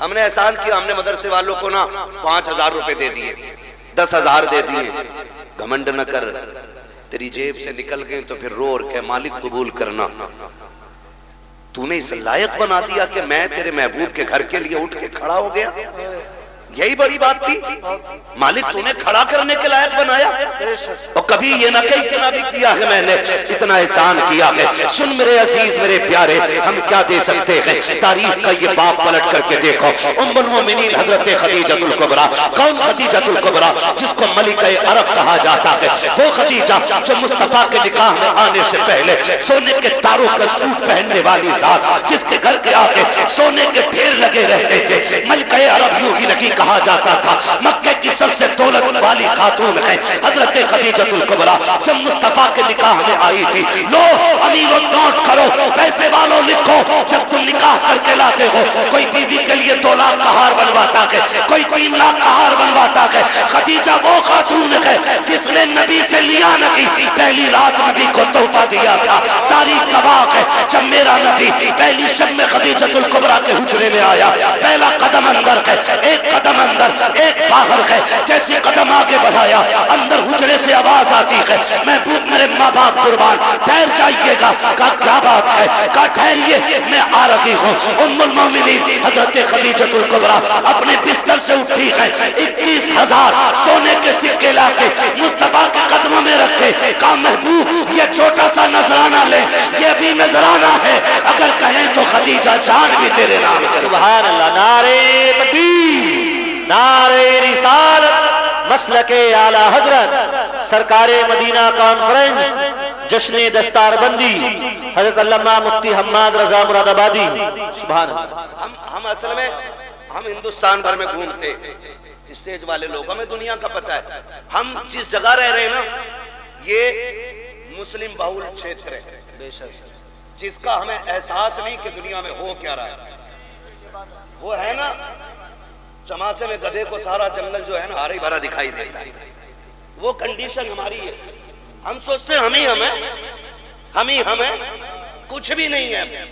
ہم نے احسان کیا, ہم نے مدرسے والوں کو نا 5,000 روپے دے دیے, 10,000 دے دیے. گھمنڈ نہ کر, تیری جیب سے نکل گئے تو پھر رو اور کہ مالک قبول کرنا. تو نے اس لائق بنا دیا کہ میں تیرے محبوب کے گھر کے لیے اٹھ کے کھڑا ہو گیا. یہی بڑی بات تھی. مالک تو نے کھڑا کرنے کے لائق بنایا, اور کبھی یہ نہ کہی کہ نہ بھی کیا ہے میں نے, اتنا احسان کیا ہے. سن میرے عزیز میرے پیارے, ہم کیا دے سکتے ہیں؟ تاریخ کا یہ باب پلٹ کر کے دیکھو. ام المومنین حضرت خدیجۃ الکبریٰ. کون خدیجۃ الکبریٰ؟ جس کو ملکہ عرب کہا جاتا ہے. وہ خدیجہ جو مصطفیٰ کے نکاح میں آنے سے پہلے سونے کے تاروں کا سوٹ پہننے والی ذات, جس کے گھر کے آگے سونے کے ڈھیر لگے رہتے تھے. ملکہ عرب یوں ہی نہیں کہا جاتا تھا, مکہ کی سب سے دولت والی خاتون ہے حضرت خدیجۃ الکبریٰ. جب مصطفیٰ کے نکاح میں آئی تھی, لو امیروں نوٹ کرو, پیسے والوں لکھو, جب تم نکاح کر کے لاتے ہو کوئی بیوی کے لیے 2 لاکھ کا ہار بنواتا ہے, کوئی 3 لاکھ کا ہار بنواتا ہے. خدیجہ وہ خاتون ہے جس نے نبی سے لیا نہیں, پہلی رات نبی کو تحفہ دیا تھا. تاریخ گواہ ہے جب میرا نبی پہلی شب میں خدیجۃ الکبریٰ کے حجرے میں آیا, پہلا قدم اندر ہے, ایک قدم اندر ایک باہر ہے. جیسے قدم آگے بڑھایا, اندر حجرے سے آواز آتی ہے, محبوب میرے ماں باپ قربان, ٹھہر جائیے گا. کہا کیا بات ہے؟ کہا ٹھہریے میں آ رہی ہوں. ام المومنین حضرت خدیجۃ الکبریٰ اپنے بستر سے اٹھی ہے, 21,000 سونے کے سکے لا کے مصطفیٰ کے قدموں میں رکھے. کہا محبوب یہ چھوٹا سا نذرانہ لے, یہ بھی نذرانہ ہے, اگر کہیں تو خدیجہ جان بھی تیرے نام کرے. سبحان اللہ. نعرہ تکبیر, نعرہ رسالت, مسلک اعلی حضرت سرکار مدینہ کانفرنس, جشن دستار بندی حضرت علامہ مفتی حماد رضا مراد آبادی. سبحان اللہ. ہم اصل میں ہم ہندوستان بھر میں گھومتے, اسٹیج والے لوگ, ہمیں دنیا کا پتہ ہے. ہم جس جگہ رہ رہے ہیں نا, یہ مسلم باہول چھیتر ہے, جس کا ہمیں احساس نہیں کہ دنیا میں ہو کیا رہا ہے. وہ ہے نا چماسے میں گدھے کو سارا جنگل جو ہے نا ہرا بھرا دکھائی دیتا ہے, وہ کنڈیشن ہماری ہے. ہم سوچتے ہیں ہم ہی ہمیں, کچھ بھی نہیں ہے,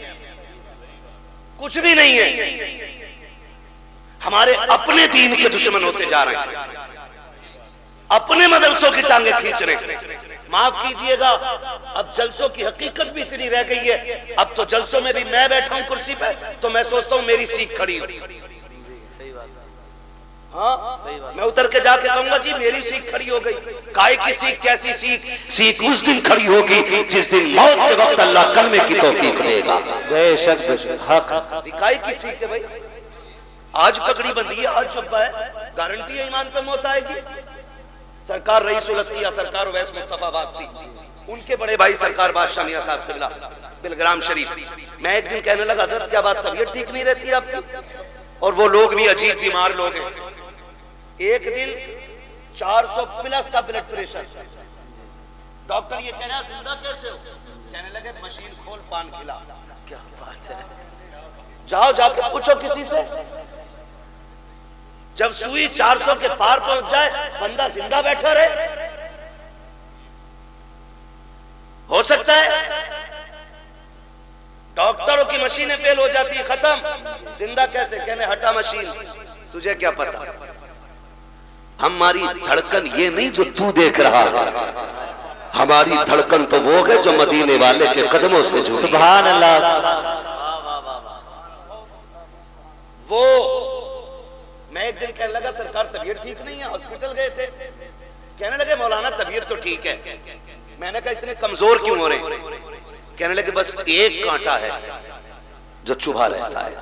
کچھ بھی نہیں ہے. ہمارے اپنے دین کے دشمن ہوتے جا رہے ہیں, اپنے مدرسوں کی ٹانگیں کھینچ رہے ہیں. معاف کیجئے گا, اب جلسوں کی حقیقت بھی اتنی رہ گئی ہے. اب تو جلسوں میں بھی میں بیٹھا ہوں کرسی پہ تو میں سوچتا ہوں میری سیکھ کھڑی ہو. ہاں میں اتر کے جا کے کہوں گا جی میری سیکھ کھڑی ہو گئی. کائے کی سیکھ, کیسی سیکھ؟ سیکھ اس دن کھڑی ہوگی جس دن موت کے وقت اللہ کلمے کی توفیق دے گا. بے شک حق. کائے کی سیکھ ہے بھائی؟ آج پگڑی بندھی ہے, آج جبہ ہے, گارنٹی ہے ایمان پہ موت آئے گی. سرکار رئیس الاتقیاء سرکار اویس مصطفیٰ واسطی, ان کے بڑے بھائی سرکار بادشاہ میاں صاحب قبلہ بلگرام شریف. میں ایک دن کہنے لگا حضرت کیا بات, طبیعت ٹھیک نہیں رہتی آپ کی؟ اور وہ لوگ بھی عجیب بیمار لوگ ہیں. ایک دن 400 پلس کا بلڈ پریشر, ڈاکٹر یہ کہہ رہا ہے زندہ کیسے ہو؟ کہنے لگے مشین کھول پان کھلا. کیا بات ہے, جاؤ جا کے پوچھو کسی سے. جب سوئی 400 کے پار پہنچ جائے بندہ زندہ بیٹھا رہے, ہو سکتا ہے؟ ڈاکٹروں کی مشینیں فیل ہو جاتی ہیں, ختم. زندہ کیسے؟ کہنے ہٹا مشین, تجھے کیا پتا. ہماری دھڑکن یہ نہیں جو تو دیکھ رہا ہے, ہماری دھڑکن تو وہ ہے جو مدینے والے کے قدموں سے جھوٹی. سبحان اللہ. وہ میں ایک دن کہنے لگا سرکار طبیعت ٹھیک نہیں ہے, ہاسپٹل گئے تھے. کہنے لگے مولانا طبیعت تو ٹھیک ہے. میں نے کہا اتنے کمزور کیوں ہو رہے ہیں؟ کہنے لگے بس ایک کانٹا ہے جو چبھا رہتا ہے,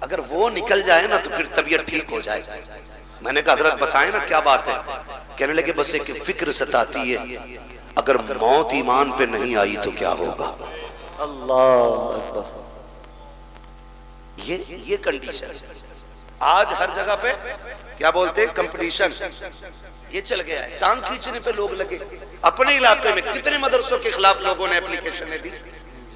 اگر وہ نکل جائے نا تو پھر طبیعت ٹھیک ہو جائے. میں نے کہا حضرت بتائیں نا کیا بات ہے؟ کہنے لگے بس ایک فکر ستاتی ہے, اگر موت ایمان پہ نہیں آئی تو کیا ہوگا. اللہ اکبر. یہ کنڈیشن آج ہر جگہ پہ کیا بولتے ہیں, کمپٹیشن. یہ چل گیا ہے, ٹانگ کھینچنے پہ لوگ لگے. اپنے علاقے میں کتنے مدرسوں کے خلاف لوگوں نے اپلیکیشنیں دی,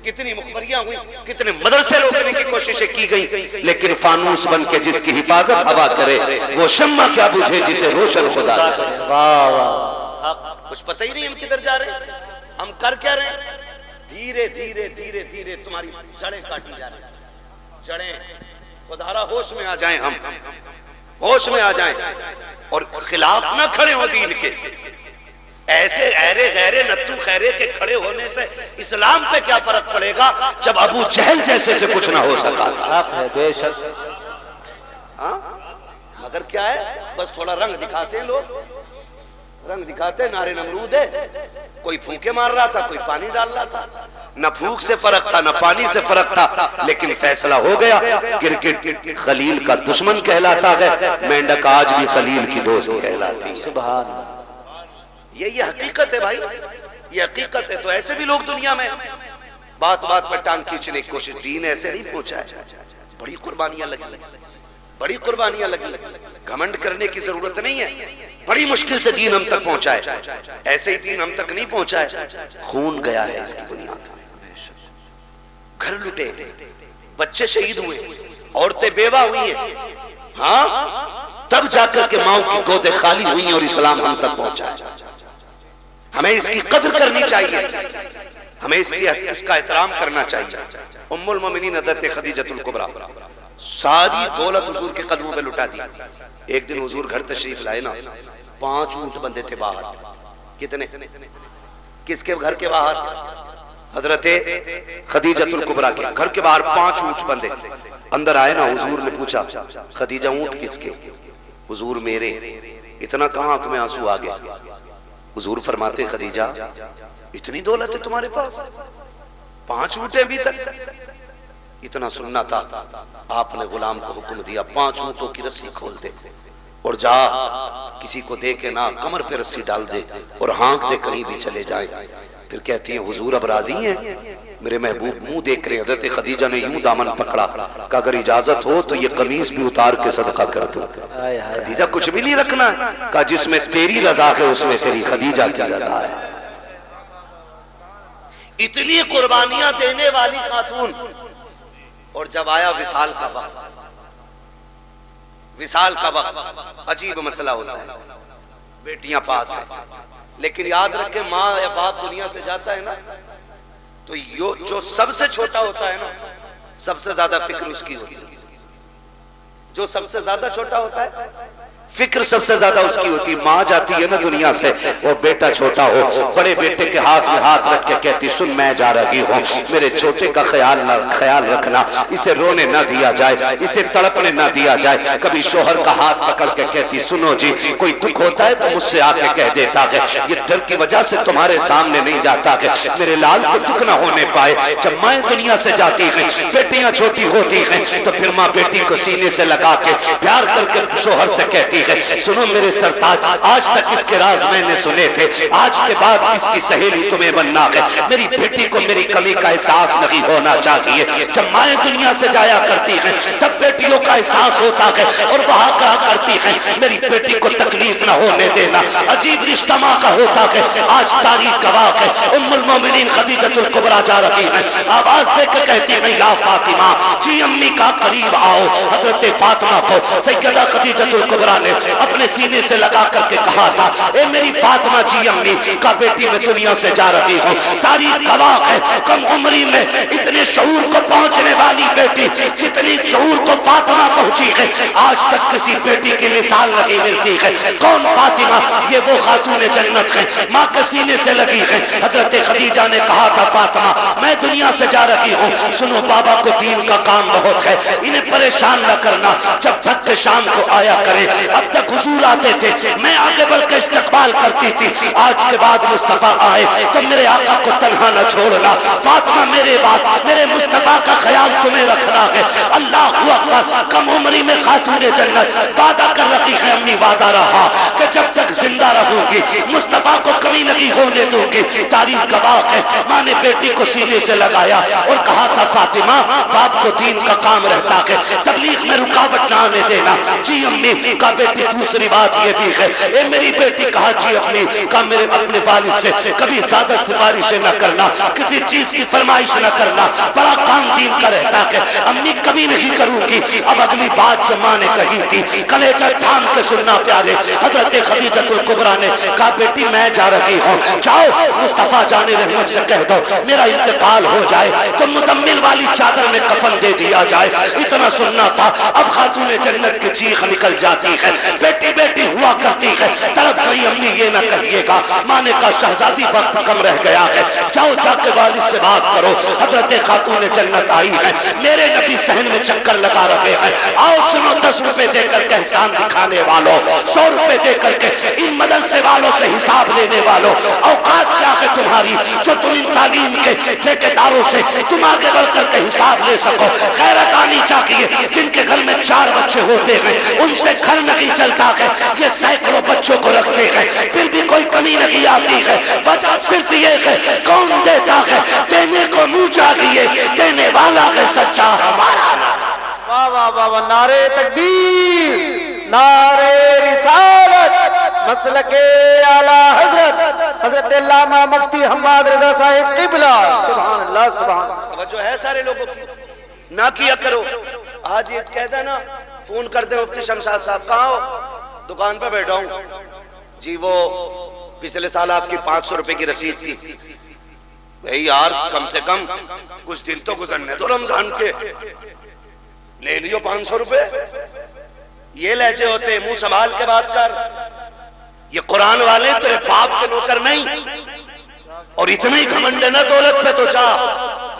کتنی مخبریاں ہوئی, کتنے مدرسے روکنے کی کوششیں کی گئی, لیکن فانوس بن کے جس کی حفاظت ہوا کرے وہ شمع کیا بجھے جسے روشن خدا کرے. واہ واہ. کچھ پتہ ہی نہیں ہم کدھر جا رہے ہیں, ہم کر کیا رہے ہیں. دھیرے دھیرے دھیرے دھیرے تمہاری جڑیں کاٹی جا رہی ہیں, جڑیں خدارا ہوش میں آ جائیں، ہم ہوش میں آ جائیں اور خلاف نہ کھڑے ہو دین کے. ایسے ایرے غیرے نتو خیرے کے کھڑے ہونے سے اسلام پہ کیا فرق پڑے گا جب ابو جہل جیسے سے کچھ نہ ہو سکا تھا. حق ہے بے شک. ہاں مگر کیا ہے، بس تھوڑا رنگ دکھاتے ہیں لوگ، رنگ دکھاتے ہیں. نعرے نمرود ہے، کوئی پھونکے مار رہا تھا، کوئی پانی ڈال رہا تھا. نہ پھونک سے فرق تھا نہ پانی سے فرق تھا، لیکن فیصلہ ہو گیا. کرکٹ خلیل کا دشمن کہلاتا ہے، مینڈک آج بھی خلیل کی دوست کہلاتی ہے. سبحان اللہ. یہ حقیقت ہے بھائی، یہ حقیقت ہے. تو ایسے بھی لوگ دنیا میں بات بات پر ٹانگ کھینچنے کی کوشش. دین ایسے نہیں پہنچا ہے، بڑی قربانیاں لگی، بڑی قربانیاں لگی. گھمنڈ کرنے کی ضرورت نہیں ہے، بڑی مشکل سے دین ہم تک پہنچا ہے. ایسے ہی دین ہم تک نہیں پہنچا ہے، خون گیا ہے اس کی بنیاد. گھر لٹے، بچے شہید ہوئے، عورتیں بیوہ ہوئی ہیں، ہاں تب جا کر کے ماؤں کی گودیں خالی ہوئی ہیں اور اسلام ہم تک پہنچا ہے. ہمیں اس کی قدر کرنی چاہیے، ہمیں اس کا احترام کرنا چاہیے. ام المومنین حضرت خدیجۃ الکبریٰ ساری دولت حضور کے قدموں پہ لٹا دی. ایک دن حضور گھر تشریف لائے نا، 5 اونٹ بندے تھے باہر. کتنے؟ کس کے گھر کے باہر؟ حضرت خدیجۃ الکبریٰ کے گھر کے باہر 5 اونٹ بندے. اندر آئے نا، حضور نے پوچھا خدیجہ اونٹ کس کے؟ حضور میرے. اتنا کہاں آنکھ میں آنسو آ گیا. حضور فرماتے خدیجہ اتنی دولت ہے تمہارے پاس، 5 اونٹیں بھی تک. اتنا سننا تھا، آپ نے غلام کو حکم دیا 5 اونٹوں کی رسی کھول دے اور جا کسی کو دے کے نہ کمر پہ رسی ڈال دے اور ہانک دے کہیں بھی چلے جائیں. پھر کہتی ہیں حضور اب راضی ہیں؟ میرے محبوب منہ دیکھ رہے. حضرت خدیجہ نے یوں دامن پکڑا کہ اگر اجازت ہو تو یہ قمیض بھی اتار کے صدقہ کر دو. خدیجہ کچھ بھی نہیں رکھنا ہے، کہا جس میں تیری رضا ہے اس میں تیری خدیجہ کی رضا ہے. اتنی قربانیاں دینے والی خاتون. اور جب آیا وصال کا وقت، وصال کا وقت عجیب مسئلہ ہوتا ہے. بیٹیاں پاس ہیں، لیکن یاد رکھیں ماں یا باپ دنیا سے جاتا ہے نا تو جو سب سے چھوٹا ہوتا ہے نا، سب سے زیادہ فکر اس کی ہوتی ہے. جو سب سے زیادہ چھوٹا ہوتا ہے فکر سب سے زیادہ اس کی ہوتی. ماں جاتی ہے نا دنیا سے، وہ بیٹا چھوٹا ہو، بڑے بیٹے کے ہاتھ میں ہاتھ رکھ کے کہتی سن میں جا رہی ہوں، میرے چھوٹے کا خیال رکھنا، اسے رونے نہ دیا جائے، اسے تڑپنے نہ دیا جائے. کبھی شوہر کا ہاتھ پکڑ کے کہتی سنو جی کوئی دکھ ہوتا ہے تو مجھ سے آ کے کہہ دیتا ہے، یہ ڈر کی وجہ سے تمہارے سامنے نہیں جاتا کہ میرے لال کو دکھ نہ ہونے پائے. جب مائیں دنیا سے جاتی ہیں، بیٹیاں چھوٹی ہوتی ہیں، تو پھر ماں بیٹی کو سینے سے لگا کے پیار کر کے شوہر سے کہتی سنو میرے سرتاج، آج تک اس کے راز میں نے سنے تھے، آج کے بعد اس کی سہیلی تمہیں بننا ہے. میری بیٹی کو میری کمی کا احساس نہیں ہونا چاہیے. جب مائیں دنیا سے جایا کرتی ہیں تب بیٹیوں کا احساس ہوتا ہے اور وہاں کہا کرتی ہیں میری بیٹی کو تکلیف نہ ہونے دینا. عجیب رشتہ ماں کا ہوتا ہے. آج تاریخ گواہ ہے، ام المومنین خدیجۃ الکبریٰ جا رہی ہیں، آواز دے کے کہتی ہیں یا فاطمہ جی امی کا قریب آؤ. حضرت فاطمہ کو سیدہ خدیجۃ الکبریٰ نے اپنے سینے سے لگا کر کے کہا تھا اے میری فاطمہ جی امی کا بیٹی میں دنیا سے جا رہی ہوں. تاریخ گواہ ہے کم عمری میں اتنے شعور کو پہنچنے والی بیٹی جتنی شعور کو فاطمہ پہنچی ہے آج تک کسی بیٹی کی مثال نہیں ملتی ہے. کون فاطمہ؟ یہ وہ خاتون جنت ہے، ماں کے سینے سے لگی ہے. حضرت خدیجہ نے کہا تھا فاطمہ میں دنیا سے جا رہی ہوں، سنو بابا کو دین کا کام بہت ہے، انہیں پریشان نہ کرنا، جب تک کہ شام کو آیا کرے. اب تک حضور آتے تھے، میں آگے بڑھ کے استقبال کرتی تھی، آج کے بعد مصطفیٰ آئے تو میرے آقا کو تنہا نہ چھوڑنا. فاطمہ میرے بعد میرے مصطفیٰ کا خیال تمہیں رکھنا ہے. اللہ اکبر. کم عمری میں خاتون جنت وعدہ کر رکھی ہے، امی وعدہ رہا کہ جب تک زندہ رہوں گی مصطفیٰ کو کمی نہیں ہونے دوں گی. تاریخ گواہ ہے ماں نے بیٹی کو سینے سے لگایا اور کہا تھا فاطمہ باپ کو دین کا کام رہتا ہے، تبلیغ میں رکاوٹ نہ آنے دینا. جی امی کا بیٹی. دوسری بات یہ بھی ہے اے میری بیٹی کہا جی اپنی کا میرے اپنے والد سے کبھی زیادہ سفارشیں نہ کرنا، کسی چیز کی فرمائش نہ کرنا، بڑا کام دین کا رہتا ہے. امی کبھی نہیں کروں کی. اب اگلی بات جو ماں نے کہی تھی کلیجہ تھام کے سننا پیارے. حضرت خدیجۃ الکبریٰ نے کہا بیٹی میں جا رہی ہوں, جاؤ مصطفیٰ جان رحمت سے کہہ دو میرا انتقال ہو جائے تو مزمل والی چادر میں کفن دے دیا جائے. اتنا سننا تھا. اب خاتون جنت کی چیخ نکل جاتی ہے, بیٹی بیٹی ہوا کرتی ہے. تڑپ گئی امی یہ نہ کہیے گا. ماں نے کہا شہزادی وقت کم رہ گیا ہے, جاؤ جا کے والد سے بات کرو. حضرت خاتون جنت آئی ہے, میرے نبی صحن میں چکر لگا رہے ہیں. آؤ سنو 10 روپے دے کر کے احسان دکھانے والوں, 100 روپے دے کر کے ان مدرسے والوں سے حساب لینے والوں, اوقات کیا ہے تمہاری جو تم ان تعلیم کے ٹھیکیداروں سے تم آگے بڑھ کر کے حساب لے سکو. غیرت آنی چاہیے. جن کے گھر میں 4 بچے ہوتے ہیں ان سے گھر نہیں چلتا ہے, یہ سینکڑوں بچوں کو رکھتے ہیں پھر بھی کوئی کمی نہیں آتی ہے. وجہ صرف یہ ہے کون دیتا ہے, دینے کو منہ چاہیے, دینے والا ہے سچا ہمارا. واہ واہ واہ واہ, نعرے تکبیر, نعرے رسالت, مسلک اعلی حضرت حضرت علامہ مفتی حماد رضا صاحب قبلہ. سبحان اللہ سبحان اللہ. توجہ ہے سارے لوگوں کی, نہ کیا کرو. آج یہ کہتا نا فون کر دیں مفتی شمشاد صاحب کہاں ہو, دکان پہ بیٹھا ہوں جی. وہ پچھلے سال آپ کی 500 روپے کی رسید تھی. بھئی یار کم سے کم کچھ دن تو گزرنے تو رمضان کے, لے لیو 500 روپے. یہ لہجے ہوتے ہیں, منہ سنبھال کے بات کر. یہ قرآن والے تیرے باپ کے نوکر نہیں, اور اتنا ہی گھمنڈ ہے نا دولت پہ تو جا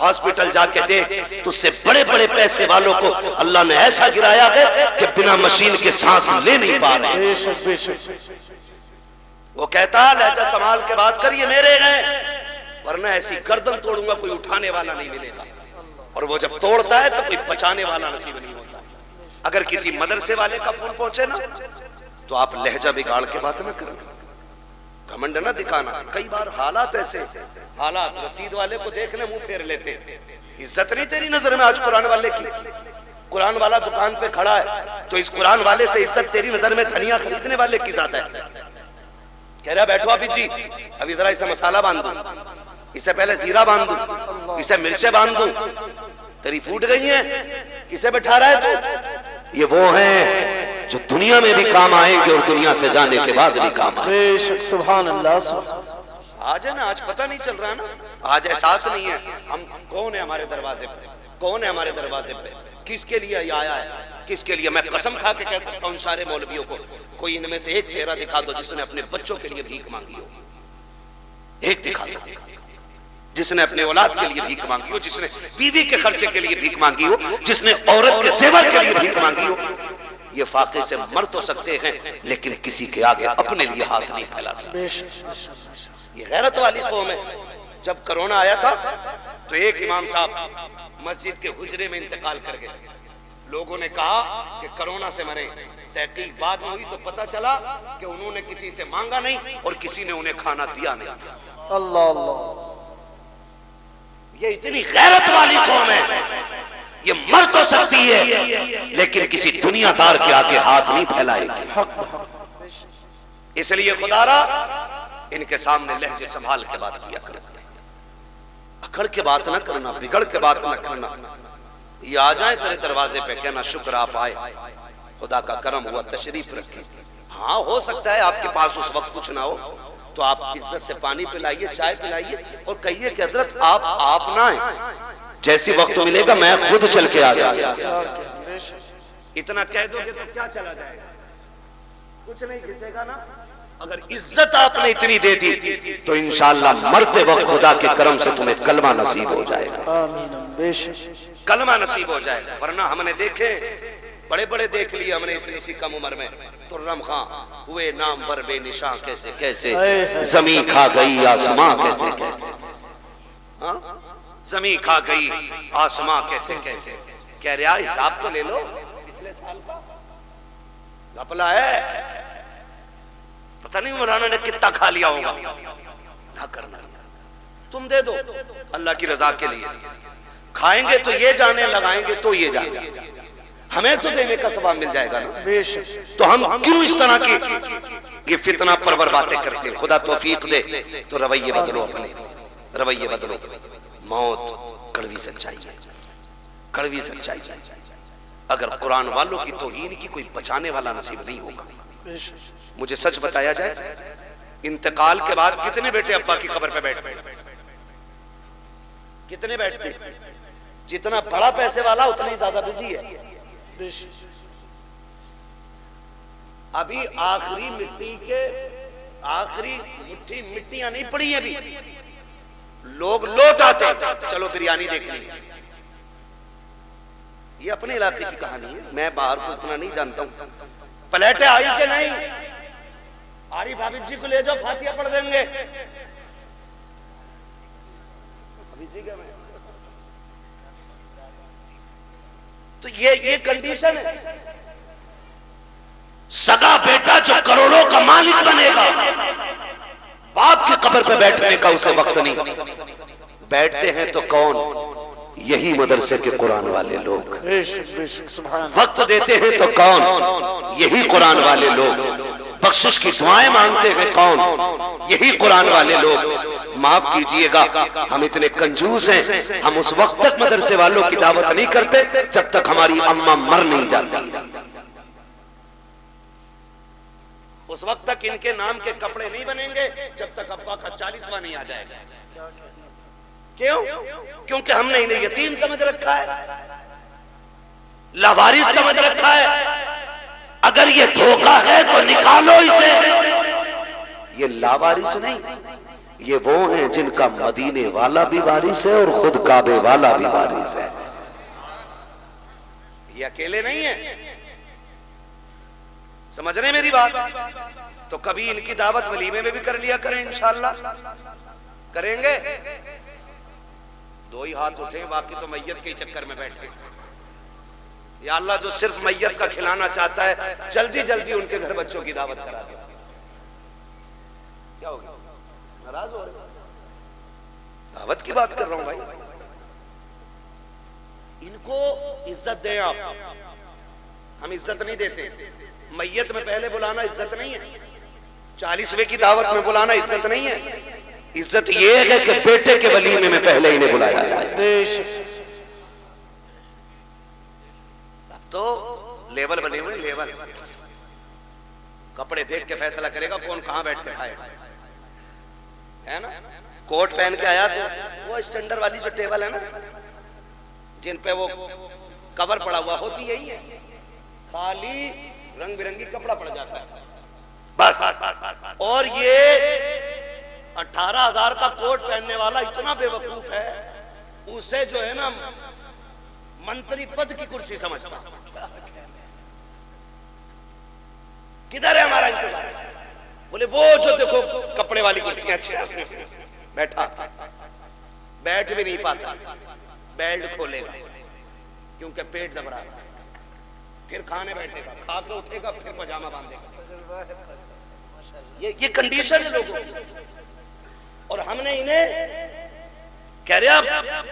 ہاسپٹل جا کے دیکھ. تو اس سے بڑے بڑے پیسے والوں کو اللہ نے ایسا گرایا ہے کہ بنا مشین کے سانس لے نہیں پا رہے. وہ کہتا لہجہ سنبھال کے بات کر, یہ میرے ہیں, ورنہ ایسی گردن توڑوں گا کوئی اٹھانے والا نہیں ملے گا. اور وہ جب توڑتا ہے تو کوئی بچانے والا نصیب نہیں ہوتا. اگر کسی مدرسے والے کا فون پہنچے نا تو آپ لہجہ بگاڑ کے بات نہ کرنا, گھمنڈ نہ دکھانا. کئی بار حالات ایسے, حالات رسید والے کو دیکھنے منہ پھیر لیتے. عزت نہیں تیری نظر میں آج قرآن والے کی. قرآن والا دکان پہ کھڑا ہے تو اس قرآن والے سے عزت تیری نظر میں دھنیا خریدنے والے کی زیادہ ہے. کہہ رہا بیٹھو آپ جی, ابھی ذرا اسے مسالہ باندھ دوں, اسے پہلے زیرہ باندھ دوں, اسے مرچیں باندھ دوں. تیری پھوٹ گئی ہیں, کسے بٹھا رہا ہے تو؟ یہ وہ ہیں جو دنیا میں بھی کام آئیں گے اور دنیا سے جانے کے بعد بھی کام آئیں گے. سبحان اللہ. آج ہے نا, آج پتہ نہیں چل رہا نا, آج احساس نہیں ہے ہم کون ہے ہمارے دروازے پہ, کون ہے ہمارے دروازے پہ, کس کے لیے یہ آیا ہے, کس کے لیے. میں قسم کھا کے کہہ سکتا ہوں سارے مولویوں کو, کوئی ان میں سے ایک چہرہ دکھا دو جس نے اپنے بچوں کے لیے بھیک مانگی ہو. ایک دکھا دو جس نے اپنے اولاد کے لیے بھیک مانگی ہو, جس نے بیوی کے خرچے کے لیے بھیک مانگی ہو, جس نے عورت کے زیور کے لیے بھیک مانگی ہو. یہ فاقے سے مر تو سکتے ہیں لیکن کسی کے آگے اپنے لیے ہاتھ نہیں پھیلا سکتے. یہ غیرت والی قوم ہے. جب کرونا آیا تھا تو ایک امام صاحب مسجد کے حجرے میں انتقال کر گئے. لوگوں نے کہا کہ کرونا سے مرے. تحقیق بعد میں ہوئی تو پتہ چلا کہ انہوں نے کسی سے مانگا نہیں اور کسی نے انہیں کھانا دیا نہیں تھا. اللہ اللہ. یہ اتنی غیرت والی قوم ہے, یہ مر تو سکتی ہے لیکن کسی دنیا دار کے آگے ہاتھ نہیں پھیلائے گی. اس لیے خدا را ان کے سامنے لہجے سنبھال کے بات کیا کرنا, اکڑ کے بات نہ کرنا, بگڑ کے بات نہ کرنا. یہ آ جائیں تیرے دروازے پہ کہنا شکر آپ آئے, خدا کا کرم ہوا, تشریف رکھیں. ہاں ہو سکتا ہے آپ کے پاس اس وقت کچھ نہ ہو تو آپ عزت سے پانی پلائیے, چائے پلائیے اور کہیے کہ حضرت آپ نہ آئیں, جیسی وقت ملے گا میں خود چل کے آ جائیں. اتنا کہہ دو گے تو کیا چلا جائے گا, کچھ نہیں گھسے گا نا. اگر عزت آپ نے اتنی دے دی تو انشاءاللہ مرتے وقت خدا کے کرم سے تمہیں کلمہ نصیب ہو جائے گا. کلمہ نصیب ہو جائے گا. ورنہ ہم نے دیکھے بڑے بڑے دیکھ لیے ہم نے اتنی سی کم عمر میں. ترم خان ہوئے نام پر بے نشاں کیسے کیسے, زمین کھا گئی آسماں کیسے کیسے, زمین کھا گئی آسماں کیسے کیسے. کہہ رہا حساب تو لے لو پچھلے سال کا, گھپلا ہے. پتہ نہیں مولانا نے کتنا کھا لیا ہوگا. نہ کرنا, تم دے دو اللہ کی رضا کے لیے. کھائیں گے تو یہ جانے, لگائیں گے تو یہ جانے, ہمیں تو دینے کا ثواب مل جائے گا نا. تو ہم کیوں اس طرح کی یہ فتنہ پرور باتیں کرتے ہیں. خدا توفیق دے تو رویے بدلو, اپنے رویے بدلو. موت کڑوی سچائی ہے, کڑوی سچائی ہے. اگر قرآن والوں کی توہین کی کوئی بچانے والا نصیب نہیں ہوگا. مجھے سچ بتایا جائے انتقال کے بعد کتنے بیٹے ابا کی قبر پہ بیٹھتے ہیں؟ کتنے بیٹھتے ہیں؟ جتنا بڑا پیسے والا اتنا ہی زیادہ بزی ہے. ابھی آخری مٹی کے آخری مٹھی مٹیاں نہیں پڑی ہیں. ابھی لوگ لوٹ آتے ہیں چلو بریانی دیکھ لی. یہ اپنے علاقے کی کہانی ہے, میں باہر کو اتنا نہیں جانتا ہوں. پلیٹیں آئی کہ نہیں؟ عارف حافظ جی کو لے جاؤ فاتحہ پڑھ دیں گے. تو یہ کنڈیشن ہے. سگا بیٹا جو کروڑوں کا مالک بنے گا, باپ کی قبر پہ بیٹھنے کا اسے وقت نہیں. بیٹھتے ہیں تو کون؟ یہی مدرسے کے قرآن والے لوگ. وقت دیتے ہیں تو کون؟ یہی قرآن والے لوگ. بخشش کی دعائیں مانگتے ہیں کون؟ یہی قرآن والے لوگ. معاف کیجئے گا ہم اتنے کنجوس ہیں, ہم اس وقت تک مدرسے والوں کی دعوت نہیں کرتے جب تک ہماری اماں مر نہیں جاتی. اس وقت تک ان کے نام کے کپڑے نہیں بنیں گے جب تک ابا کا 40واں نہیں آ جائے گا. کیوں؟ کیونکہ ہم نے انہیں یتیم سمجھ رکھا ہے, لاوارث سمجھ رکھا ہے. اگر یہ دھوکہ ہے تو نکالو اسے. یہ لاوارث نہیں, یہ وہ ہیں جن کا مدینے والا بھی وارث ہے اور خود کعبے والا بھی وارث ہے. یہ اکیلے نہیں ہیں. سمجھ رہے میری بات؟ تو کبھی ان کی دعوت ولیمے میں بھی کر لیا کریں, انشاءاللہ کریں گے. 2 ہی ہاتھ اٹھیں, باقی تو میت کے چکر میں بیٹھے. یا اللہ جو صرف میت کا کھلانا چاہتا ہے جلدی جلدی ان کے گھر بچوں کی دعوت کرا دے. کیا ہوگا؟ ناراض ہو رہے؟ دعوت کی بات کر رہا ہوں بھائی. ان کو عزت دیں آپ. ہم عزت نہیں دیتے. میت میں پہلے بلانا عزت نہیں ہے, 40ویں کی دعوت میں بلانا عزت نہیں ہے. عزت یہ ہے کہ بیٹے کے ولیمے میں پہلے انہیں بلایا جائے. اب تو لیول بنے ہوئے, لیول. کپڑے دیکھ کے فیصلہ کرے گا کون کہاں بیٹھ کے کھائے, ہے نا. کوٹ پہن کے آیا تو وہ اسٹینڈر والی جو ٹیبل ہے نا جن پہ وہ کور پڑا ہوا ہوتی یہی ہے, خالی رنگ برنگی کپڑا پڑ جاتا ہے بس. اور یہ 18,000 کا کوٹ پہننے والا اتنا بے وقوف ہے, اسے جو ہے نا منتری پد کی کرسی سمجھتا. کدھر ہے ہمارا انتظار؟ بولے وہ جو دیکھو کپڑے والی کرسیاں اچھی بیٹھا, بیٹھ بھی نہیں پاتا, بیلٹ کھولے گا کیونکہ پیٹ دب رہا تھا, پھر کھانے بیٹھے گا, کھا کے اٹھے گا, پھر پجامہ باندھے گا. یہ کنڈیشن ہے لوگوں کی. اور ہم نے انہیں کہہ رہے اب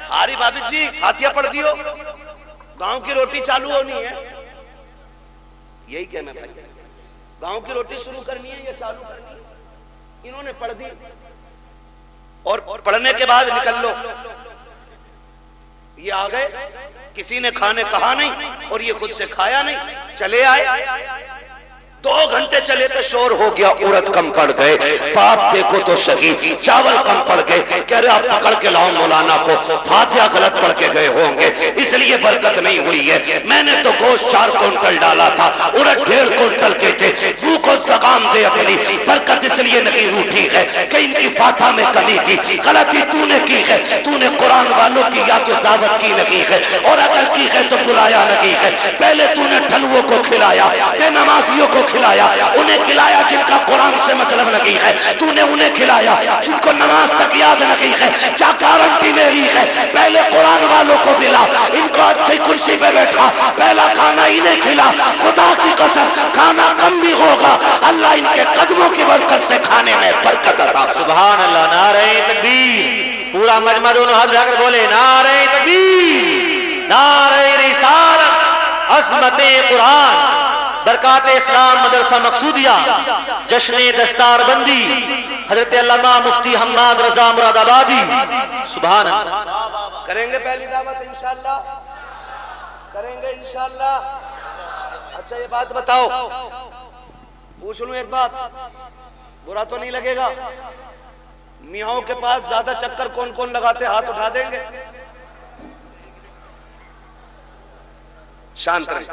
عارف حافظ جی فاتحہ پڑھ دیو, گاؤں کی روٹی چالو ہونی ہے. یہی کہنا تھا, گاؤں کی روٹی شروع کرنی ہے یا چالو کرنی ہے. انہوں نے پڑھ دی اور پڑھنے کے بعد نکل لو. یہ آ گئے, کسی نے کھانے کہا نہیں اور یہ خود سے کھایا نہیں, چلے آئے. 2 گھنٹے چلے تو شور ہو گیا, عورت کم پڑ گئے, باپ دیکھو تو شہید, چاول کم پڑ گئے. کہہ رہے آپ پکڑ کے لاؤ مولانا کو, فاتحہ غلط پڑھ کے گئے ہوں گے اس لیے برکت نہیں ہوئی ہے. میں نے تو گوشت 4 کونٹل ڈالا تھا, عورت 1.5 کونٹل کے تھے. روح کو لگام دے اپنی, برکت اس لیے نہیں روٹھی ہے کہ ان کی فاتحہ میں کمی تھی. غلطی تو نے کی ہے, تو نے قرآن والوں کی یا تو دعوت کی نہیں ہے, اور اگر کی ہے تو بلایا نہیں ہے. پہلے تو نے ڈھلووں کو کھلایا, بے نمازیوں کو کھلایا, انہیں کھلایا جن کا قرآن سے مطلب نہیں ہے. تو نے انہیں کھلایا جن کو نماز تک یاد نہیں ہے. کیا گارنٹی میری ہے؟ پہلے قرآن والوں کو ملا, ان کو اچھی کرسی پہ بیٹھا, پہلا کھانا انہیں کھلا. خدا کی قسم کھانا کم بھی ہوگا, اللہ ان کے قدموں کی برکت سے کھانے میں برکت عطا. سبحان اللہ, نعرہ تکبیر. پورا مجمع دونوں ہاتھ اٹھا کر بولے نعرہ تکبیر, نعرہ رسالت, عظمت قرآن, برکات اسلام مدرسہ مقصودیہ, جشن دستار بندی حضرت علامہ مفتی حماد رضا مراد آبادی. سبحان اللہ. کریں گے پہلی دعوت انشاءاللہ, کریں گے انشاءاللہ. اچھا یہ بات بتاؤ, پوچھ لوں ایک بات, برا تو نہیں لگے گا؟ میاں کے پاس زیادہ چکر کون کون لگاتے, ہاتھ اٹھا دیں گے؟ شانت رہیں.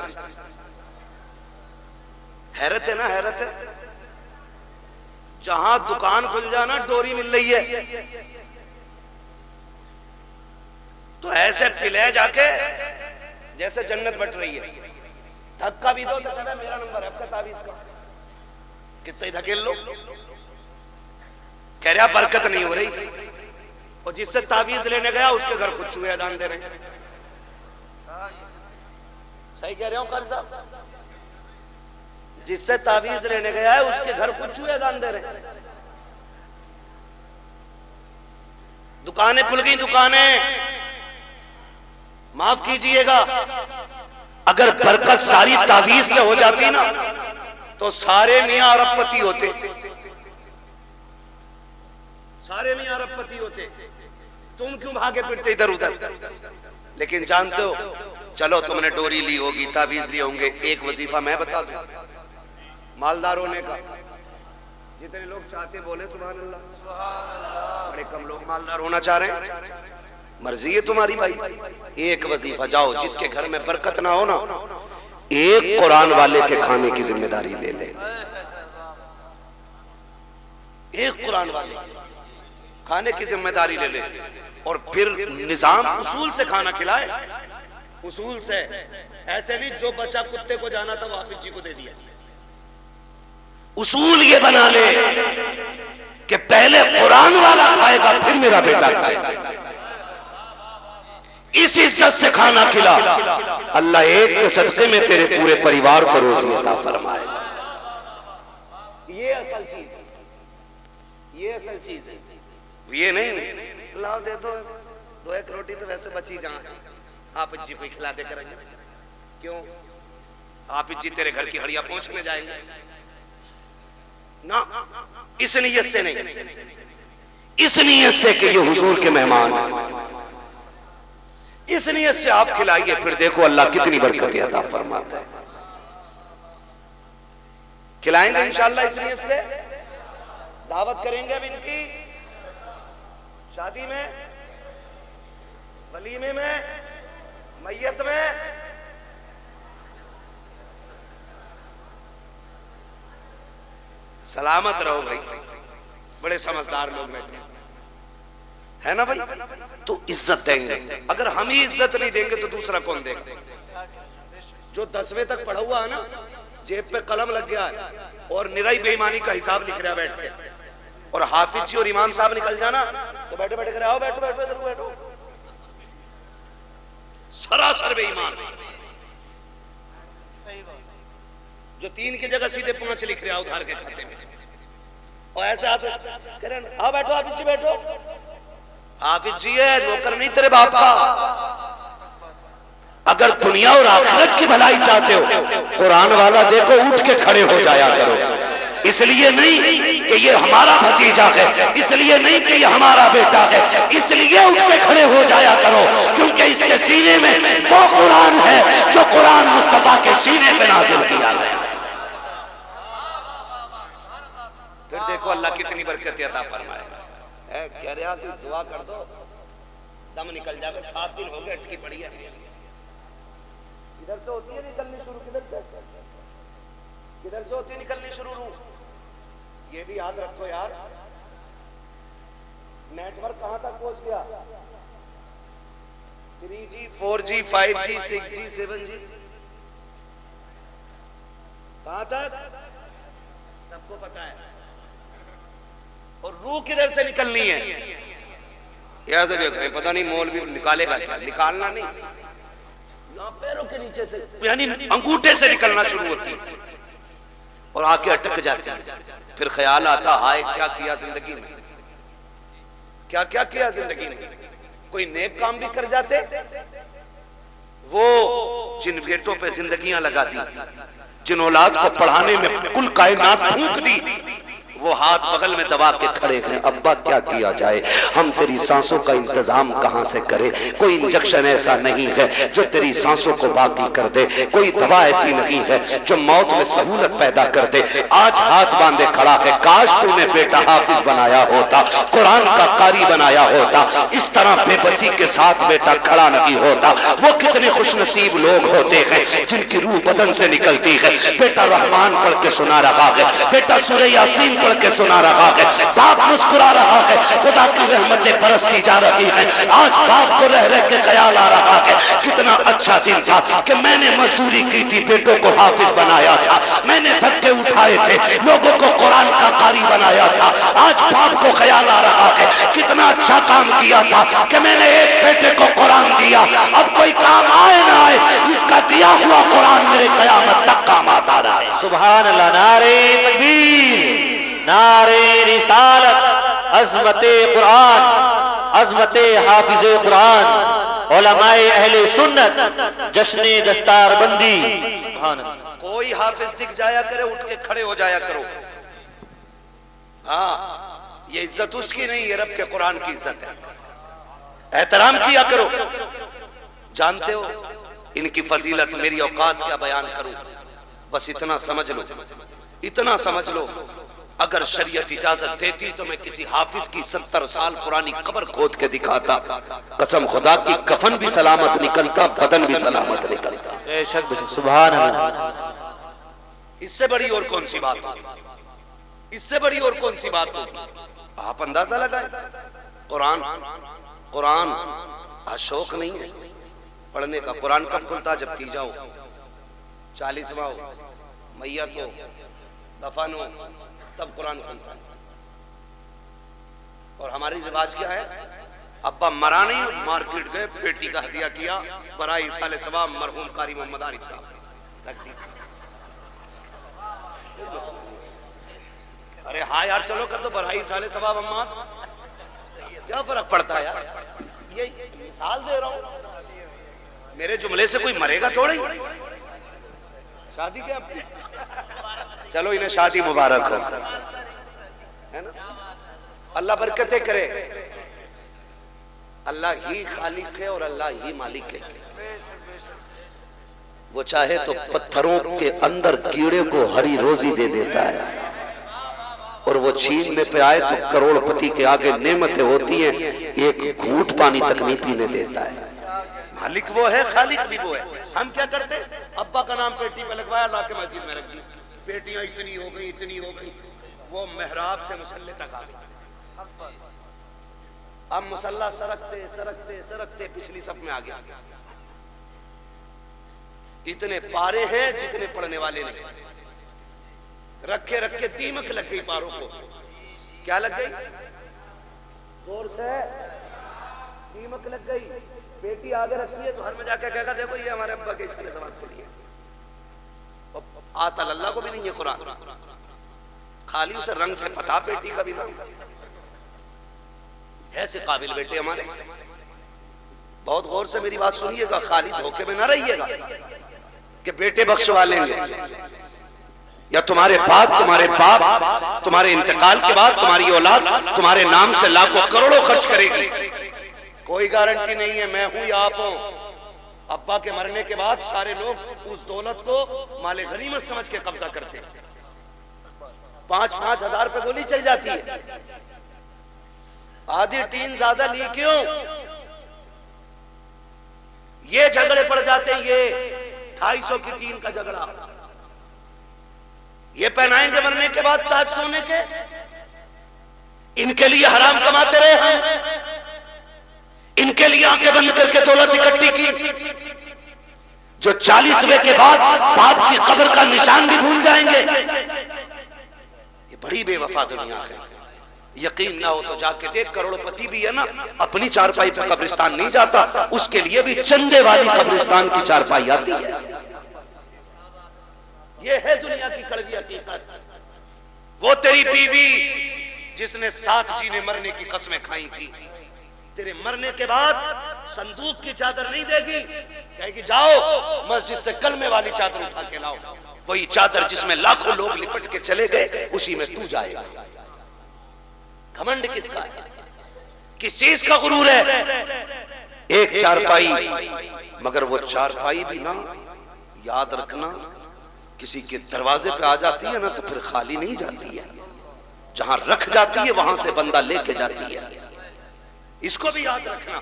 حیرت ہے نا, حیرت ہے. جہاں دکان کھل جانا ڈوری مل رہی ہے, تو ایسے پھلے جا کے جیسے جنت بٹ رہی ہے. دھکا بھی دو تو کہنا میرا نمبر ہے, اب کا تعویذ کا کتنے دھکیل لو. کہہ رہا برکت نہیں ہو رہی, اور جس سے تعویذ لینے گیا اس کے گھر خود چوہے اذان دے رہے ہیں. صحیح کہہ رہے ہوں قاری صاحب؟ جس سے تعویذ لینے گیا ہے اس کے گھر خود چوہے اذان دے رہے ہیں. دکانیں کھل گئی, دکانیں. معاف کیجئے گا, اگر برکت ساری تعویذ سے ہو جاتی نا تو سارے میاں ارب پتی ہوتے, سارے میاں ارب پتی ہوتے. تم کیوں بھاگے پھرتے ادھر ادھر؟ لیکن جانتے ہو, چلو تم نے ڈوری لی ہوگی, تعویذ لی ہوں گے, ایک وظیفہ میں بتا دوں مالدار ہونے کا. جتنے لوگ چاہتے بولے سبحان اللہ. بڑے کم لوگ مالدار ہونا چاہ رہے ہیں. مرضی ہے تمہاری بھائی. ایک وظیفہ, جاؤ جس کے گھر میں برکت نہ ہو نا, ایک قرآن والے کے کھانے کی ذمہ داری لے لے. ایک قرآن والے کھانے کی ذمہ داری لے لے, اور پھر نظام اصول سے کھانا کھلائے. اصول سے, ایسے نہیں جو بچہ کتے کو جانا تھا وہ حافظ جی کو دے دیا. اصول یہ بنا لے کہ پہلے قرآن والا کھائے گا پھر میرا بیٹا کھائے گا. اس عزت سے کھانا کھلا, اللہ ایک کے صدقے میں تیرے پورے پریوار کو روزی عطا فرمائے. یہ اصل چیز ہے, یہ اصل چیز ہے. یہ نہیں لاؤ دے دو, دو ایک روٹی تو ویسے بچی جہاں حافظ جی کو کھلا دے کر. کیوں؟ حافظ جی تیرے گھر کی ہڑیاں پہنچنے جائیں گے نا. اس نیت سے نہیں, اس نیت سے کہ یہ حضور کے مہمان ہیں, اس نیت سے آپ کھلائیے, پھر دیکھو اللہ کتنی برکت عطا فرماتا ہے. کھلائیں گے انشاءاللہ اس نیت سے. دعوت کریں گے اب ان کی شادی میں, ولیمے میں, میت میں. سلامت رہو بھائی, بڑے سمجھدار لوگ بیٹھے ہے نا بھائی. تو عزت دیں گے. اگر ہم ہی عزت نہیں دیں گے تو دوسرا کون دے گا؟ جو 10ویں تک پڑھا ہوا ہے نا, جیب پہ قلم لگ گیا ہے اور نرائی بے ایمانی کا حساب لکھ رہا بیٹھ کے, اور حافظ جی اور امام صاحب نکل جانا تو بیٹھے بیٹھے کرے, آؤ بیٹھو بیٹھو ادھر بیٹھو. سراسر بے ایمان. جو 3 کی جگہ سیدھے 5 لکھ رہا ادھار کے کھاتے میں, اور ایسے ہاتھ کہہ رہے ہیں آؤ بیٹھو حافظ جی بیٹھو. حافظ جی ہے, نوکر نہیں تیرے باپ کا. اگر دنیا اور آخرت کی بھلائی چاہتے ہو, قرآن والا دیکھو اٹھ کے کھڑے ہو جایا کرو. اس لیے نہیں کہ یہ ہمارا بھتیجا ہے, اس لیے نہیں کہ یہ ہمارا بیٹا ہے, اس لیے اٹھ کے کھڑے ہو جایا کرو کیونکہ اس کے سینے میں وہ قرآن ہے جو قرآن مصطفیٰ کے سینے پہ نازل کیا ہے. پھر دیکھو اللہ کتنی برکت عطا فرمائے. کہہ رہا کہ دعا کر دو دم نکل جائے. 7 دن ہو گئے اٹکی پڑی ہے. ادھر سے ہوتی ہے نکلنی شروع, کدھر سے ہوتی ہے نکلنی شروع روح. یہ بھی یاد رکھو یار, نیٹ ورک کہاں تک پہنچ گیا؟ 3G 4G 5G 6G 7G کہاں تک سب کو پتا ہے. اور روح کدھر سے نکلنی ہے یاد رکھیں. پتہ نہیں مول بھی نکالے گا کیا, نکالنا نہیں, یہاں پیروں کے نیچے سے یعنی انگوٹھے سے نکلنا شروع ہوتی ہے اور آ کے اٹک جاتی ہے. پھر خیال آتا ہائے کیا کیا زندگی میں, کیا کیا کیا زندگی میں. کوئی نیک کام بھی کر جاتے, وہ جن بیٹوں پہ زندگیاں لگا دی, جن اولاد کو پڑھانے میں کل کائنات پھونک دی, وہ ہاتھ بغل میں دبا کے کھڑے ہیں، ابا کیا کیا جائے، ہم تیری سانسوں کا انتظام کہاں سے کرے، کوئی انجیکشن ایسا نہیں ہے جو تیری سانسوں کو باقی کر دے، کوئی دوا ایسی نہیں ہے جو موت میں سہولت پیدا کر دے۔ آج ہاتھ باندھے کھڑا ہے، کاش تو نے بیٹا حافظ بنایا ہوتا، قرآن کا قاری بنایا ہوتا، اس طرح بے بسی کے ساتھ بیٹا کھڑا نہیں ہوتا۔ وہ کتنے خوش نصیب لوگ ہوتے ہیں جن کی روح بدن سے نکلتی ہے، بیٹا رحمان پڑھ کے سنا رہا ہے، بیٹا سورہ یاسین پڑھ کے سنا رہا ہے، باپ مسکرا رہا ہے، خدا کی رحمتیں برستی جا رہی ہیں۔ آج باپ کو رہ رہ کے خیال آ رہا ہے کتنا اچھا دن تھا کہ میں نے مزدوری کی تھی، بیٹوں کو حافظ بنایا تھا، میں نے دھکے اٹھائے تھے، لوگوں کو قرآن کا قاری بنایا تھا۔ آج باپ کو خیال آ رہا ہے کتنا اچھا کام کیا تھا کہ میں نے ایک بیٹے کو قرآن دیا، اب کوئی کام آئے نہ آئے اس کا دیا ہوا قرآن میرے قیامت تک کام آتا رہا ہے۔ سبحان اللہ، نعرہ تکبیر، نعرہ رسالت، عظمت قرآن، عظمت حافظ قرآن، علماء اہل سنت، جشن دستار بندی۔ سبحان اللہ۔ کوئی حافظ دکھ جایا کرے اٹھ کے کھڑے ہو جایا کرو۔ ہاں، یہ عزت اس کی نہیں، یہ رب کے قرآن کی عزت ہے، احترام کیا کرو۔ جانتے ہو ان کی فضیلت، میری اوقات کیا بیان کروں، بس اتنا سمجھ لو، اتنا سمجھ لو، اگر شریعت اجازت دیتی تو میں کسی حافظ کی 70 سال پرانی قبر کھود کے دکھاتا، قسم خدا کی کفن بھی سلامت نکلتا، بدن بھی سلامت نکلتا۔ بے شک بے شک، سبحان اللہ۔ اس سے بڑی اور کون سی بات ہوگی، اس سے بڑی اور کون سی بات ہوگی؟ آپ اندازہ لگائیں، قرآن قرآن شوق نہیں ہے پڑھنے کا۔ قرآن کب کھلتا؟ جب کی جاؤ، 40واں ہو، میت ہو، دفن ہو، تب قرآن کھلتا ہے۔ اور ہماری رواج کیا ہے؟ ابا مرا نہیں، مارکیٹ گئے، بیٹی کا ہدیہ کیا، برائے ایصال ثواب مرحوم قاری محمد عارف صاحب رکھ دی۔ ارے ہاں یار چلو کر دو، برائے ایصال ثواب امات، کیا فرق پڑتا ہے یار؟ یہ مثال دے رہا ہوں، میرے جملے سے کوئی مرے گا تھوڑی۔ شادی کیا؟ چلو انہیں شادی مبارک ہو، ہے نا؟ اللہ برکتیں کرے۔ اللہ ہی خالق ہے اور اللہ ہی مالک ہے۔ وہ چاہے تو پتھروں کے اندر کیڑے کو ہری روزی دے دیتا ہے، اور وہ چھیننے پہ آئے تو کروڑ پتی کے آگے نعمتیں ہوتی ہیں، ایک گھونٹ پانی تک نہیں پینے دیتا ہے۔ مالک وہ ہے، خالق بھی وہ ہے۔ ہم کیا کرتے؟ ابا کا نام پیٹی پہ لگوایا، لا کے مسجد میں رکھ دی، پیٹیاں اتنی ہو گئی، اتنی ہو گئی، وہ محراب سے مصلی تک آ گئی۔ اب مصلی سرکتے سرکتے سرکتے پچھلی صف میں آ گیا، اتنے پارے ہیں جتنے پڑھنے والے نہیں، رکھے رکھے دیمک لگ گئی پاروں کو۔ کیا لگ گئی؟ زور سے دیمک لگ گئی۔ بیٹی آگے رکھی ہے تو ہر میں جا کے کہے گا دیکھو یہ ہمارے ابا کے اسکال سوال کے لیے، آتا اللہ کو بھی نہیں ہے قرآن، خالی اسے رنگ سے پتا بیٹی کا بھی نام۔ ایسے قابل بیٹے ہمارے، بہت غور سے میری بات سنیے گا، خالی دھوکے میں نہ رہیے گا کہ بیٹے بخشوا لیں گے، یا تمہارے بعد تمہارے باپ تمہارے انتقال کے بعد تمہاری اولاد تمہارے نام سے لاکھوں کروڑوں خرچ کرے گی، کوئی گارنٹی نہیں ہے میں ہوں یا آپ ہوں۔ ابا کے مرنے کے بعد سارے لوگ اس دولت کو مال غنیمت سمجھ کے قبضہ کرتے ہیں، 5-5 ہزار پہ گولی چل جاتی ہے، آدھی ٹین زیادہ لی کیوں؟ یہ جھگڑے پڑ جاتے ہیں، یہ 250 کی ٹین کا جھگڑا، یہ پہنائیں گے مرنے کے بعد تاج سونے کے، ان کے لیے حرام کماتے رہے ہم، ان کے لیے آنکھیں بند کر کے دولت اکٹھی کی، جو 40ویں کے بعد باپ کی قبر کا نشان بھی بھول جائیں گے۔ یہ بڑی بے وفا دنیا ہے، یقین نہ ہو تو جا کے دیکھ، کروڑ پتی بھی ہے نا، اپنی چارپائی پہ قبرستان نہیں جاتا، اس کے لیے بھی چندے والی قبرستان کی چارپائی آتی ہے۔ یہ ہے دنیا کی کڑوی حقیقت۔ وہ تیری بیوی جس نے ساتھ جینے مرنے کی قسمیں کھائی تھی، تیرے مرنے کے بعد صندوق کی چادر نہیں دے گی، کہے گی جاؤ مسجد سے کلمے والی چادر اٹھا کے لاؤ، وہی چادر جس میں لاکھوں لوگ لپٹ کے چلے گئے اسی میں تو جائے گا. گھمنڈ کس کا ہے؟ کس چیز کا غرور ہے؟ ایک چارپائی، مگر وہ چارپائی بھی نا یاد رکھنا کسی کے دروازے پہ آ جاتی ہے نا تو پھر خالی نہیں جاتی ہے، جہاں رکھ جاتی ہے وہاں سے بندہ لے کے جاتی ہے. اس کو بھی یاد رکھنا.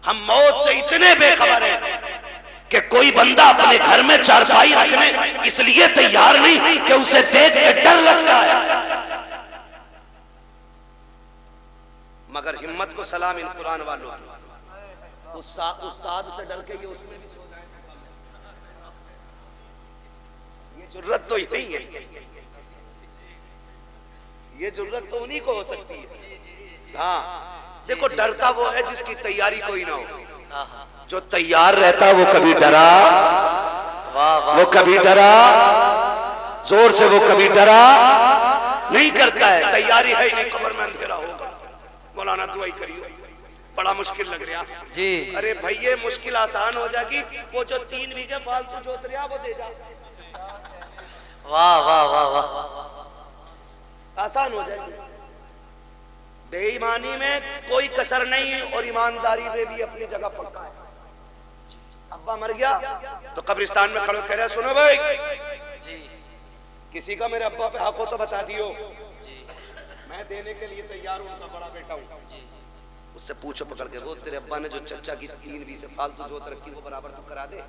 ہم موت سے اتنے بے خبر ہیں کہ کوئی بندہ اپنے گھر میں چارپائی رکھنے اس لیے تیار نہیں کہ اسے دیکھ کے ڈر لگتا ہے. مگر ہمت کو سلام ان قرآن والوں کی، استاد سے ڈر کے یہ اس میں بھی سو جائے. یہ جرت تو نہیں ہے، یہ جرت تو انہی کو ہو سکتی ہے. ہاں دیکھو، ڈرتا وہ ہے جس کی تیاری کوئی نہ ہو. جو تیار رہتا وہ کبھی ڈرا، وہ کبھی ڈرا زور سے، وہ کبھی ڈرا نہیں کرتا ہے. تیاری ہے نہیں، قبر میں اندھیرا ہوگا. مولانا دعائی کریو، بڑا مشکل لگ رہا جی. ارے بھائی یہ مشکل آسان ہو جائے گی. وہ جو 3 بیگھے فالتو جوت رہا وہ دے جا. واہ واہ واہ واہ، آسان ہو جائے گی. بے ایمانی میں کوئی کسر نہیں اور ایمانداری میں بھی اپنی جگہ پکا ہے. ابا مر گیا تو قبرستان میں کھڑے کہہ رہے سنو بھائی، کسی کا میرے ابا پہ حق ہو تو بتا دیو، میں دینے کے لیے تیار ہوں، کا بڑا بیٹا ہوں. اس سے پوچھو پکڑ کے، وہ تیرے ابا نے جو چچا کی 3 بیسے فالتو جوت رکھی وہ برابر تو کرا دے.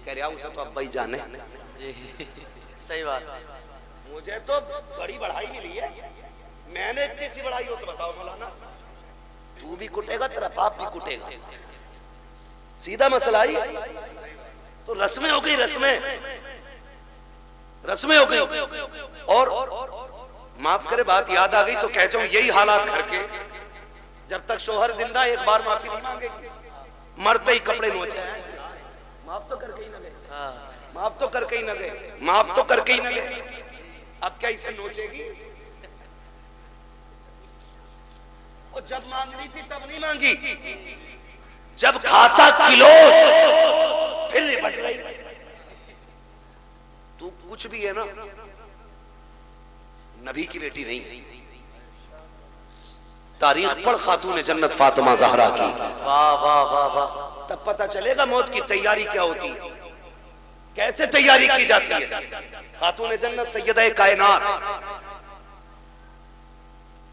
کہہ رہا اسے تو ابا ہی جانے. صحیح بات. مجھے تو بڑی بڑھائی ملی ہے، میں نے اتنی سی بڑھائی ہو تو بتاؤ مولانا. تو بھی کٹے گا، تیرا باپ بھی کٹے گا. سیدھا مسئلہ ہی تو رسمیں ہو گئی، رسمیں ہو گئی. اور معاف کرے بات یاد آ گئی تو کہہ جاؤں یہی حالات گھر کے. جب تک شوہر زندہ ایک بار معافی نہیں مانگے گی، مرتے ہی کپڑے نوچے ہیں. معاف تو کر کے ہی نہ گئے، معاف تو کر کے ہی نہ گئے، معاف تو کر کے ہی نہ گئے. اب کیا اسے نوچے گی؟ اور جب مانگنی تھی تب نہیں مانگی، جب کھاتا کلو پھر لپٹ رہی. تو کچھ بھی ہے نا، نبی کی بیٹی نہیں. تاریخ پڑھ خاتون جنت فاطمہ زہرا کی، واہ واہ واہ واہ. تب پتہ چلے گا موت کی تیاری کیا ہوتی ہے، کیسے تیاری کی جاتی ہے. خاتون جنت سیدہ کائنات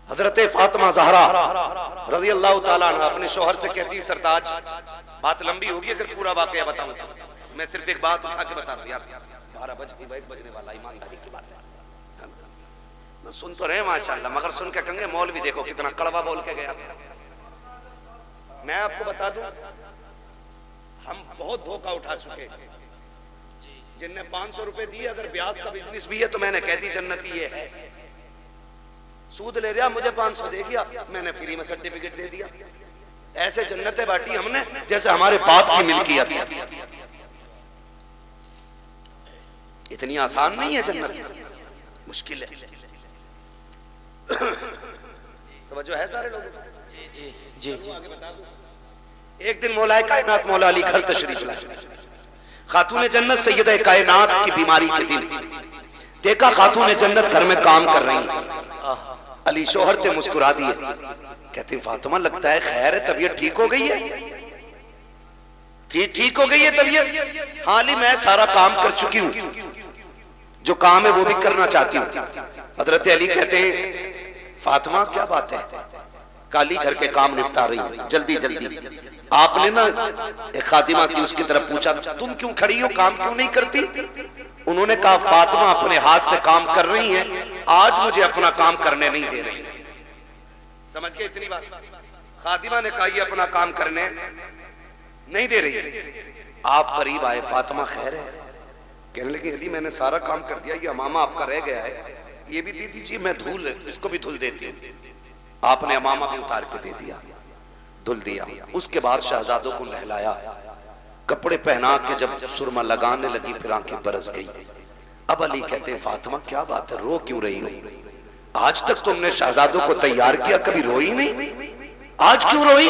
حضرت فاطمہ زہرا رضی اللہ تعالیٰ عنہ اپنے شوہر سے کہتی، سرتاج بات لمبی ہوگی اگر پورا واقعہ بتاؤں، میں صرف ایک بات اٹھا کے بتا رہا ہوں. یار 12 بجنے والا، ایمانداری کی بات ہے. سن تو رہے ماشاءاللہ، مگر سن کے کہیں گے مولوی دیکھو کتنا کڑوا بول کے گیا تھا. میں آپ کو بتا دوں، ہم بہت دھوکہ اٹھا چکے ہیں. جن نے 500 روپے دیے، اگر بیاض کا بزنس بھی ہے تو میں نے کہہ دی جنتی یہ ہے. سود لے رہا، مجھے 500 دے گیا، میں نے فری میں سرٹیفکیٹ دے دیا. ایسے جنتیں بانٹی ہم نے جیسے ہمارے باپ کی ملکیت ہے. اتنی آسان نہیں ہے جنت، مشکل ہے. توجہ ہے سارے لوگ؟ ایک دن مولا کائنات مولا علی گھر تشریف لائے. خاتون جنت سیدہ کائنات کی بیماری کے دن دیکھا خاتون جنت گھر میں کام کر رہی ہیں. علی شوہر تے مسکرا دیے، کہتے ہیں فاطمہ لگتا ہے خیر ہے، طبیعت ٹھیک ہو گئی ہے؟ ٹھیک ہو گئی ہے طبیعت؟ ہاں علی میں سارا کام کر چکی ہوں، جو کام ہے وہ بھی کرنا چاہتی ہوں. حضرت علی کہتے ہیں فاطمہ کیا بات ہے؟ کالی گھر کے کام نپٹا رہی ہوں جلدی جلدی. آپ نے نا ایک خادمہ تھی اس کی طرف پوچھا تم کیوں کھڑی ہو، کام کیوں نہیں کرتی؟ انہوں نے کہا فاطمہ اپنے ہاتھ سے کام کر رہی ہیں، آج مجھے اپنا کام کرنے نہیں دے رہی. سمجھ گئے اتنی بات؟ خادمہ نے کہا یہ اپنا کام کرنے نہیں دے رہی. آپ قریب آئے، فاطمہ خیر ہے؟ کہنے لگے علی میں نے سارا کام کر دیا، یہ امامہ آپ کا رہ گیا ہے، یہ بھی دے دیجیے، میں دھول اس کو بھی دھل دیتی ہوں. آپ نے امامہ بھی اتار کے دے دیا، دھل دیا. اس کے بعد شہزادوں کو نہلایا، کپڑے پہنا کے جب سرما لگانے لگی پھر آنکھیں برس گئی. اب علی کہتے ہیں فاطمہ کیا بات ہے، رو کیوں رہی ہو؟ آج تک تم نے شہزادوں کو تیار کیا، کبھی روئی نہیں، آج کیوں روئی؟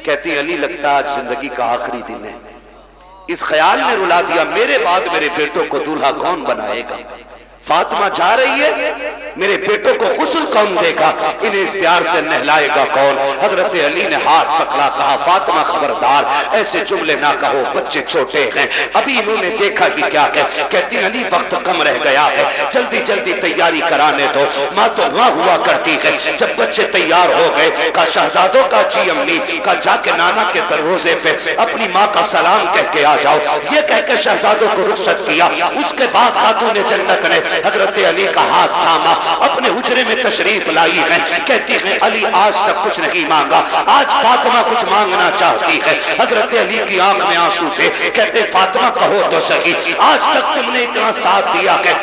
کہتی علی لگتا آج زندگی کا آخری دن ہے. اس خیال میں رلا دیا میرے بعد میرے بیٹوں کو دولہا کون بنائے گا؟ فاطمہ جا رہی ہے، میرے بیٹوں کو غسل کون دے گا؟ انہیں اس پیار سے نہلائے گا کون؟ حضرت علی نے ہاتھ پکڑا، کہا فاطمہ خبردار ایسے جملے نہ کہو، بچے چھوٹے ہیں، ابھی انہوں نے دیکھا ہی کیا ہے۔ کہتی علی وقت کم رہ گیا ہے، جلدی جلدی تیاری کرانے دو۔ ماں تو ماں ہوا کرتی ہے، جب بچے تیار ہو گئے کہا شہزادوں کا جی امی، کہا جا کے نانا کے دروازے پہ اپنی ماں کا سلام کہہ کے آ جاؤ۔ یہ کہہ کے شہزادوں کو رخصت کیا۔ اس کے بعد خاتون جنت نے حضرت علی کا ہاتھ تھاما، اپنے حجرے میں تشریف لائی ہے، کہتی ہے علی آج تک کچھ نہیں مانگا، آج فاطمہ کچھ مانگنا چاہتی ہے۔ حضرت علی کی آنکھ میں آنسو تھے، کہتے فاطمہ کہو تو صحیح، آج تک تم نے اتنا ساتھ دیا کہ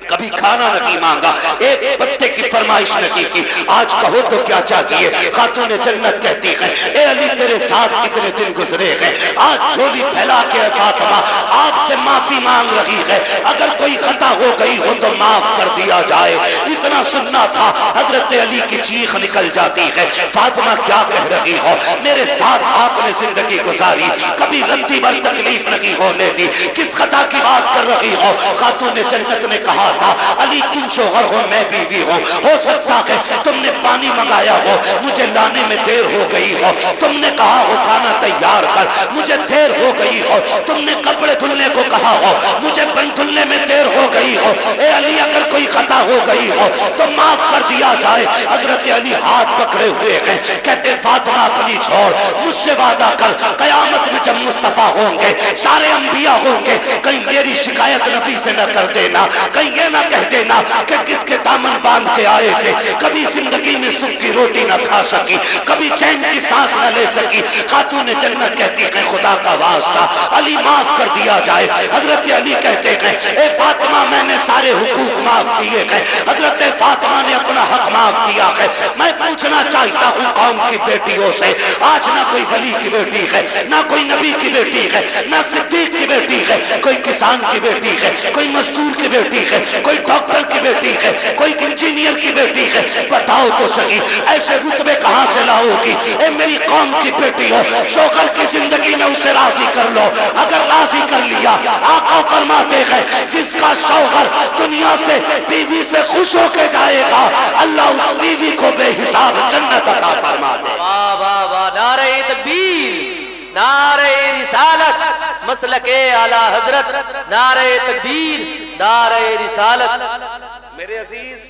کبھی کھانا نہیں مانگا، ایک پتے کی فرمائش نہیں کی، آج کہو تو کیا چاہتی ہے؟ خاتون جنت کہتی ہے اے علی تیرے ساتھ کتنے دن گزرے ہیں، آج جھولی پھیلا کے فاطمہ آپ سے معافی مانگ رہی ہے، اگر کوئی خطا ہو گئی ہو تو معاف کر دیا جائے۔ اتنا سننا تھا، حضرت علی کی چیخ نکل جاتی ہے، فاطمہ کیا کہہ رہی ہو؟ میرے ساتھ آپ نے زندگی گزاری، کبھی رتی بھر تکلیف نہیں ہونے دی، کس خطا کی بات کر رہی ہو؟ خاتون جنت نے کہا تھا علی تم شوہر ہو میں بیوی ہوں، ہو سکتا ہے تم نے پانی منگایا ہو مجھے لانے میں دیر ہو گئی ہو، تم نے کہا ہو کھانا تیار کر مجھے دیر ہو گئی ہو، تم نے کپڑے دھلنے کو کہا ہو مجھے بن دھلنے میں دیر ہو گئی ہو، اے علی اگر کوئی خطا ہو گئی ہو تو معاف کر دیا جائے۔ حضرت علی ہاتھ پکڑے ہوئے ہیں، کہتے فاطمہ اپنی چھوڑ، مجھ سے وعدہ کر قیامت میں جب مصطفیٰ ہوں گے سارے انبیاء ہوں گے، کہیں میری شکایت نبی سے نہ کر دینا، کہیں یہ نہ کہہ دینا کہ کس کے دامن باندھ کے آئے تھے، کبھی زندگی میں سکھ کی روٹی نہ کھا سکی، کبھی چین کی سانس نہ لے سکی۔ خاتون جنت کہتی ہے خدا کا واسطہ علی معاف کر دیا جائے۔ حضرت علی کہتے ہیں اے فاطمہ میں نے سارے حقوق معاف کیے ہیں، حضرت فاطمہ نے اپنا حق معاف کیا ہے۔ میں پوچھنا چاہتا ہوں قوم کی بیٹیوں سے، آج نہ کوئی ولی کی بیٹی ہے، نہ کوئی نبی کی بیٹی ہے، نہ صدیق کی بیٹی ہے، کوئی کسان کی بیٹی ہے، کوئی مزدور کی بیٹی ہے، کوئی ڈاکٹر کی بیٹی ہے، کوئی انجینئر کی بیٹی ہے، بتاؤ تو صحیح ایسے رتبے کہاں سے لاؤ گی؟ اے میری قوم کی بیٹی ہو، شوہر کی زندگی میں اسے راضی کر لو، اگر راضی کر لیا آقا فرماتے ہیں جس کا شوہر دنیا سے بیوی سے خوش ہو کے جائے گا اللہ اس بیوی کو بے حساب جنت عطا فرما دے۔ واہ واہ واہ، نعرہ تکبیر، نعرہ رسالت، مسلک اعلیٰ حضرت، نعرہ تکبیر، نعرہ رسالت۔ میرے عزیز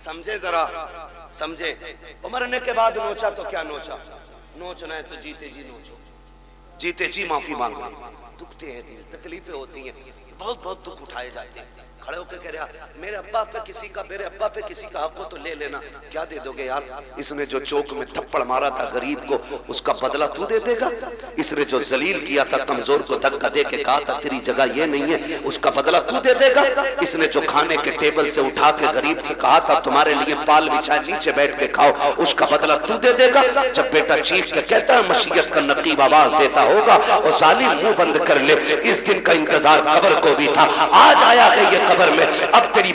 سمجھے ذرا سمجھے، مرنے کے بعد نوچا تو کیا نوچا؟ نوچنا ہے تو جیتے جی نوچو، جیتے جی معافی مانگو۔ دکھتے ہیں دل، تکلیفیں ہوتی ہیں، بہت بہت دکھ اٹھائے جاتے ہیں، کھڑے ہو کے کہہ رہا میرے ابا پہ کسی کا حق ہو تو لے لینا، کیا دے دو گے یار؟ اس نے جو چوک میں تھپڑ مارا تھا غریب کو اس کا بدلہ تو دے دے گا؟ اس نے جو ذلیل کیا تھا کمزور کو دھکا دے کے کہا تھا تیری جگہ یہ نہیں ہے اس کا بدلہ تو دے دے گا؟ اس نے جو کھانے کے ٹیبل سے اٹھا کے غریب سے کہا تھا تمہارے لیے پال بچھائے نیچے بیٹھ کے کھاؤ اس کا بدلہ تو دے دے گا؟ جب بیٹا چیخ کے کہتا ہے مشیت کا نقیب آواز دیتا ہوگا اور ظالم منہ بند کر لے، اس دن کا انتظار قبر کو بھی تھا، آج آیا ہے یہ قبر میں، اب تیری